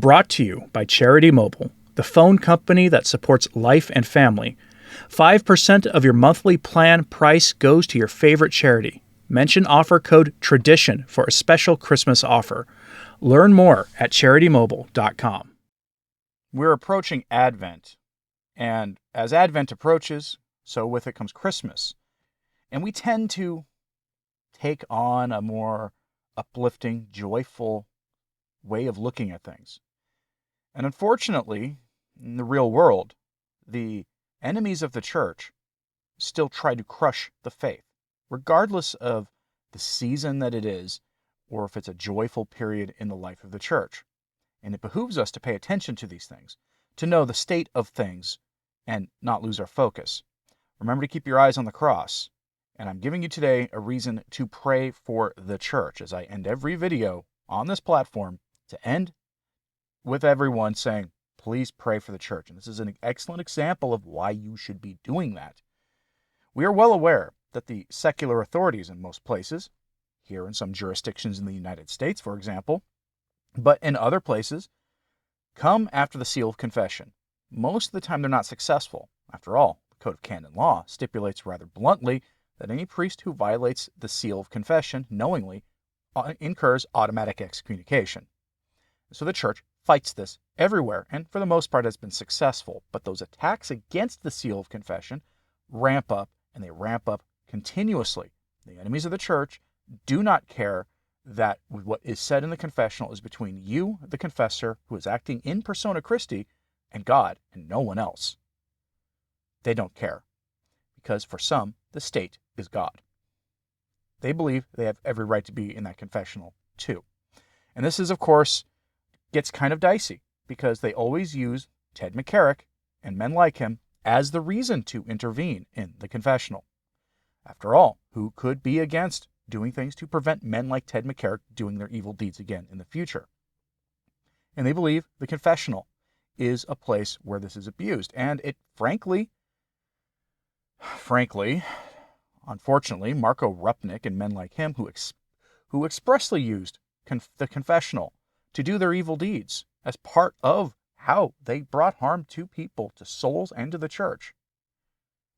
Brought to you by Charity Mobile, the phone company that supports life and family. 5% of your monthly plan price goes to your favorite charity. Mention offer code TRADITION for a special Christmas offer. Learn more at CharityMobile.com. We're approaching Advent, and as Advent approaches, so with it comes Christmas. And we tend to take on a more uplifting, joyful way of looking at things. And unfortunately, in the real world, the enemies of the church still try to crush the faith, regardless of the season that it is, or if it's a joyful period in the life of the church. And it behooves us to pay attention to these things, to know the state of things, and not lose our focus. Remember to keep your eyes on the cross. And I'm giving you today a reason to pray for the church, as I end every video on this platform to end with everyone saying, please pray for the church. And this is an excellent example of why you should be doing that. We are well aware that the secular authorities in most places, here in some jurisdictions in the United States, for example, but in other places, come after the seal of confession. Most of the time they're not successful. After all, the Code of Canon Law stipulates rather bluntly that any priest who violates the seal of confession knowingly incurs automatic excommunication. So the church fights this everywhere, and for the most part has been successful. But those attacks against the seal of confession ramp up, and they ramp up continuously. The enemies of the church do not care that what is said in the confessional is between you, the confessor, who is acting in persona Christi, and God, and no one else. They don't care, because for some, the state is God. They believe they have every right to be in that confessional too. And this is, of course, gets kind of dicey, because they always use Ted McCarrick and men like him as the reason to intervene in the confessional. After all, who could be against doing things to prevent men like Ted McCarrick doing their evil deeds again in the future? And they believe the confessional is a place where this is abused. And it frankly, unfortunately, Marco Rupnik and men like him who expressly used the confessional to do their evil deeds as part of how they brought harm to people, to souls, and to the church,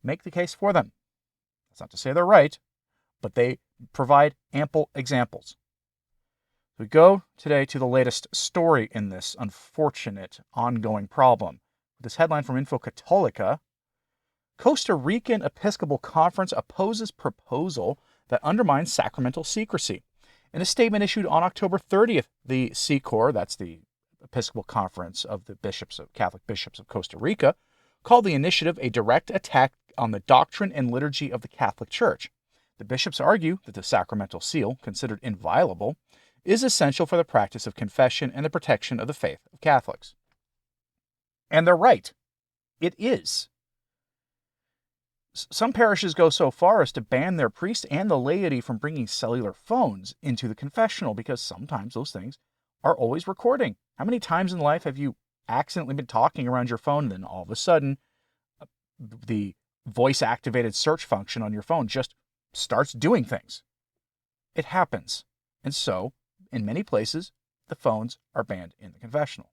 make the case for them. That's not to say they're right, but they provide ample examples. We go today to the latest story in this unfortunate ongoing problem. This headline from Info Católica: Costa Rican Episcopal Conference opposes proposal that undermines sacramental secrecy. In a statement issued on October 30th, the CCOR, that's the Episcopal Conference of the Catholic Bishops of Costa Rica, called the initiative a direct attack on the doctrine and liturgy of the Catholic Church. The bishops argue that the sacramental seal, considered inviolable, is essential for the practice of confession and the protection of the faith of Catholics. And they're right. It is. Some parishes go so far as to ban their priests and the laity from bringing cellular phones into the confessional, because sometimes those things are always recording. How many times in life have you accidentally been talking around your phone, and then all of a sudden the voice-activated search function on your phone just starts doing things? It happens. And so, in many places, the phones are banned in the confessional.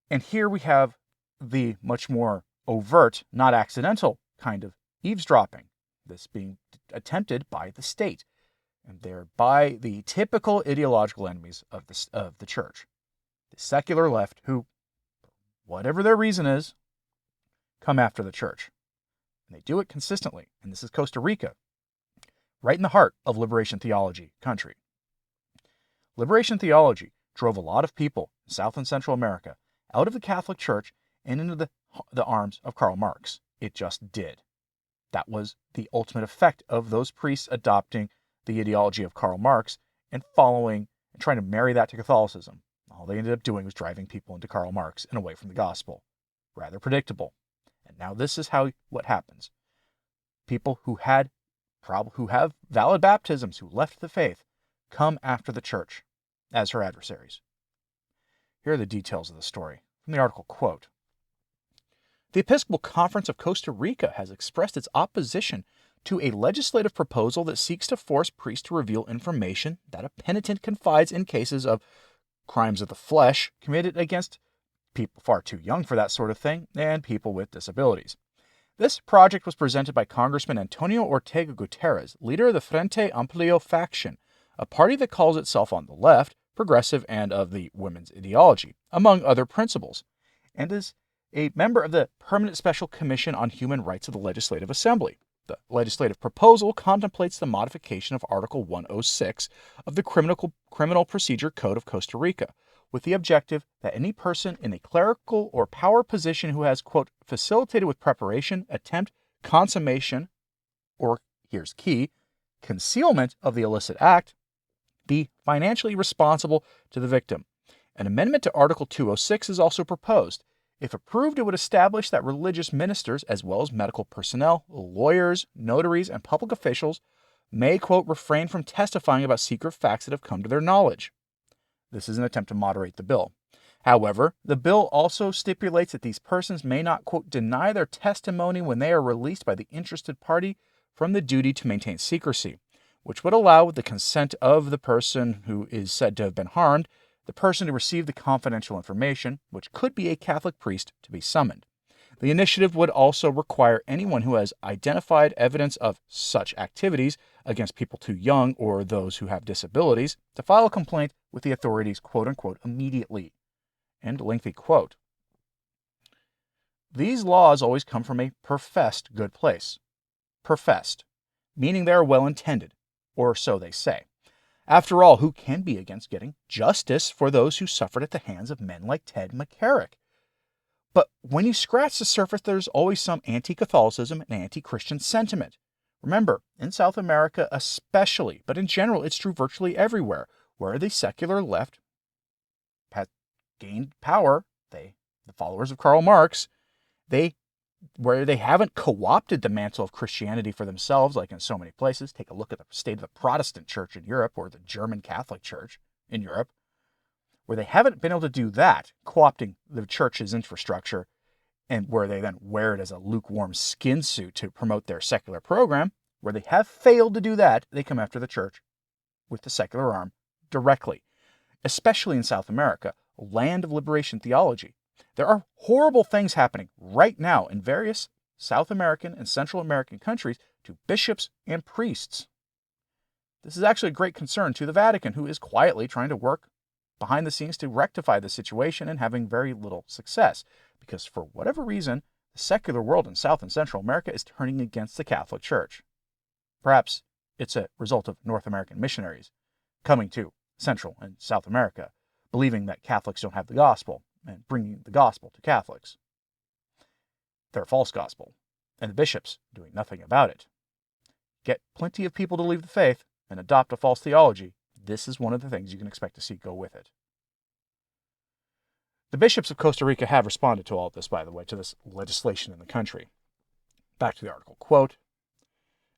And here we have the much more overt, not accidental kind of eavesdropping, this being attempted by the state, and thereby the typical ideological enemies of the church, the secular left, who, whatever their reason is, come after the church. And they do it consistently, and this is Costa Rica, right in the heart of liberation theology country. Liberation theology drove a lot of people in South and Central America out of the Catholic Church and into the arms of Karl Marx. It just did. That was the ultimate effect of those priests adopting the ideology of Karl Marx and following and trying to marry that to Catholicism. All they ended up doing was driving people into Karl Marx and away from the gospel. Rather predictable. And now this is what happens. People who have valid baptisms, who left the faith, come after the church as her adversaries. Here are the details of the story from the article, quote, The Episcopal Conference of Costa Rica has expressed its opposition to a legislative proposal that seeks to force priests to reveal information that a penitent confides in cases of crimes of the flesh committed against people far too young for that sort of thing, and people with disabilities. This project was presented by Congressman Antonio Ortega Gutierrez, leader of the Frente Amplio faction, a party that calls itself on the left, progressive, and of the women's ideology, among other principles, and is a member of the Permanent Special Commission on Human Rights of the Legislative Assembly. The legislative proposal contemplates the modification of Article 106 of the Criminal Procedure Code of Costa Rica, with the objective that any person in a clerical or power position who has, quote, facilitated with preparation, attempt, consummation, or, here's key, concealment of the illicit act, be financially responsible to the victim. An amendment to Article 206 is also proposed. If approved, it would establish that religious ministers, as well as medical personnel, lawyers, notaries, and public officials, may, quote, refrain from testifying about secret facts that have come to their knowledge. This is an attempt to moderate the bill. However, the bill also stipulates that these persons may not, quote, deny their testimony when they are released by the interested party from the duty to maintain secrecy, which would allow, with the consent of the person who is said to have been harmed, the person to receive the confidential information, which could be a Catholic priest, to be summoned. The initiative would also require anyone who has identified evidence of such activities against people too young or those who have disabilities to file a complaint with the authorities, quote-unquote, immediately. End lengthy quote. These laws always come from a professed good place. Professed, meaning they are well-intended, or so they say. After all, who can be against getting justice for those who suffered at the hands of men like Ted McCarrick? But when you scratch the surface, there's always some anti-Catholicism and anti-Christian sentiment. Remember, in South America especially, but in general it's true virtually everywhere, where the secular left has gained power, the followers of Karl Marx, where they haven't co-opted the mantle of Christianity for themselves, like in so many places. Take a look at the state of the Protestant church in Europe, or the German Catholic Church in Europe, where they haven't been able to do that, co-opting the church's infrastructure, and where they then wear it as a lukewarm skin suit to promote their secular program. Where they have failed to do that, they come after the church with the secular arm directly, especially in South America, land of liberation theology. There are horrible things happening right now in various South American and Central American countries to bishops and priests. This is actually a great concern to the Vatican, who is quietly trying to work behind the scenes to rectify the situation and having very little success, because for whatever reason, the secular world in South and Central America is turning against the Catholic Church. Perhaps it's a result of North American missionaries coming to Central and South America, believing that Catholics don't have the gospel, and bringing the gospel to Catholics. Their false gospel, and the bishops doing nothing about it. Get plenty of people to leave the faith and adopt a false theology. This is one of the things you can expect to see go with it. The bishops of Costa Rica have responded to all of this, by the way, to this legislation in the country. Back to the article, quote,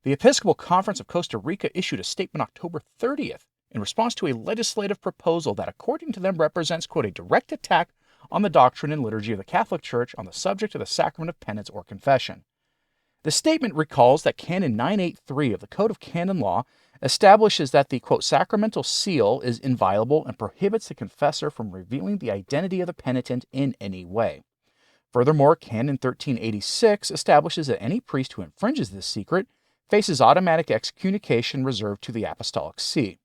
"The Episcopal Conference of Costa Rica issued a statement October 30th in response to a legislative proposal that, according to them, represents, quote, a direct attack on the doctrine and liturgy of the Catholic Church on the subject of the sacrament of penance or confession. The statement recalls that Canon 983 of the Code of Canon Law establishes that the, quote, sacramental seal is inviolable and prohibits the confessor from revealing the identity of the penitent in any way. Furthermore, Canon 1386 establishes that any priest who infringes this secret faces automatic excommunication reserved to the Apostolic See.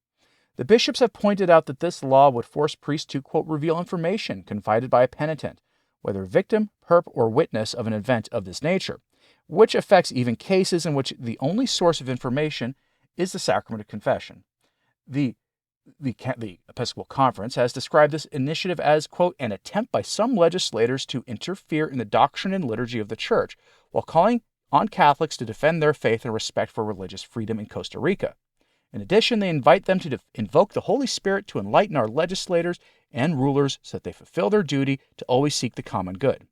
The bishops have pointed out that this law would force priests to, quote, reveal information confided by a penitent, whether victim, perp, or witness of an event of this nature, which affects even cases in which the only source of information is the sacrament of confession. The Episcopal Conference has described this initiative as, quote, an attempt by some legislators to interfere in the doctrine and liturgy of the Church, while calling on Catholics to defend their faith and respect for religious freedom in Costa Rica. In addition, they invite them to invoke the Holy Spirit to enlighten our legislators and rulers so that they fulfill their duty to always seek the common good.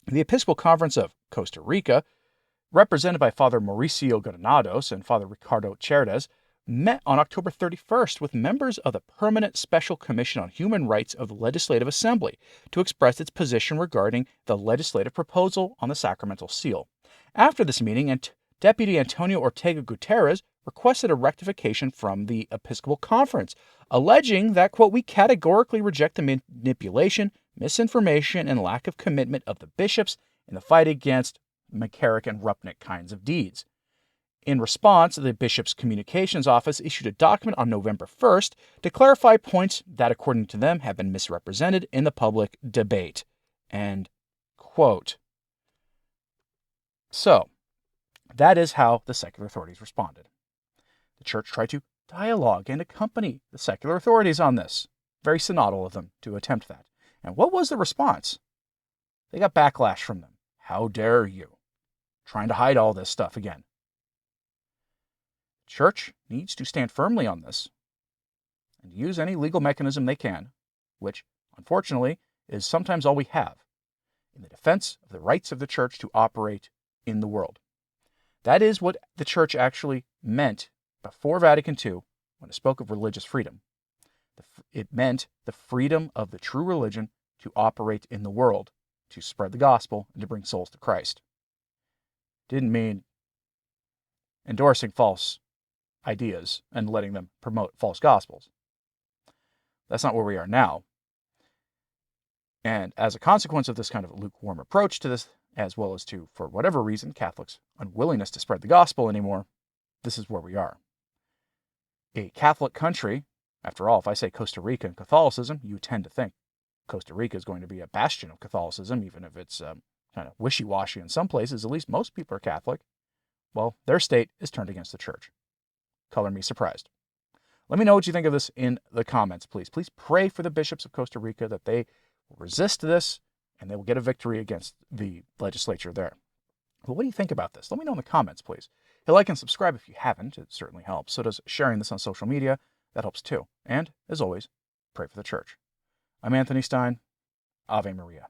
The Episcopal Conference of Costa Rica, represented by Father Mauricio Granados and Father Ricardo Cerdas, met on October 31st with members of the Permanent Special Commission on Human Rights of the Legislative Assembly to express its position regarding the legislative proposal on the sacramental seal. After this meeting, Deputy Antonio Ortega Gutierrez requested a rectification from the Episcopal Conference, alleging that, quote, we categorically reject the manipulation, misinformation, and lack of commitment of the bishops in the fight against McCarrick and Rupnick kinds of deeds. In response, the Bishop's Communications Office issued a document on November 1st to clarify points that, according to them, have been misrepresented in the public debate. End quote. So, that is how the secular authorities responded. The church tried to dialogue and accompany the secular authorities on this. Very synodal of them to attempt that. And what was the response? They got backlash from them. How dare you? Trying to hide all this stuff again. The church needs to stand firmly on this and use any legal mechanism they can, which, unfortunately, is sometimes all we have, in the defense of the rights of the church to operate in the world. That is what the church actually meant before Vatican II when it spoke of religious freedom. It meant the freedom of the true religion to operate in the world, to spread the gospel, and to bring souls to Christ. Didn't mean endorsing false ideas and letting them promote false gospels. That's not where we are now. And as a consequence of this kind of lukewarm approach to this, as well as to, for whatever reason, Catholics' unwillingness to spread the gospel anymore, this is where we are. A Catholic country, after all, if I say Costa Rica and Catholicism, you tend to think Costa Rica is going to be a bastion of Catholicism, even if it's kind of wishy-washy in some places. At least most people are Catholic. Well, their state is turned against the church. Color me surprised. Let me know what you think of this in the comments, please. Please pray for the bishops of Costa Rica that they will resist this and they will get a victory against the legislature there. But what do you think about this? Let me know in the comments, please. Hit like and subscribe if you haven't. It certainly helps. So does sharing this on social media. That helps too. And, as always, pray for the church. I'm Anthony Stine. Ave Maria.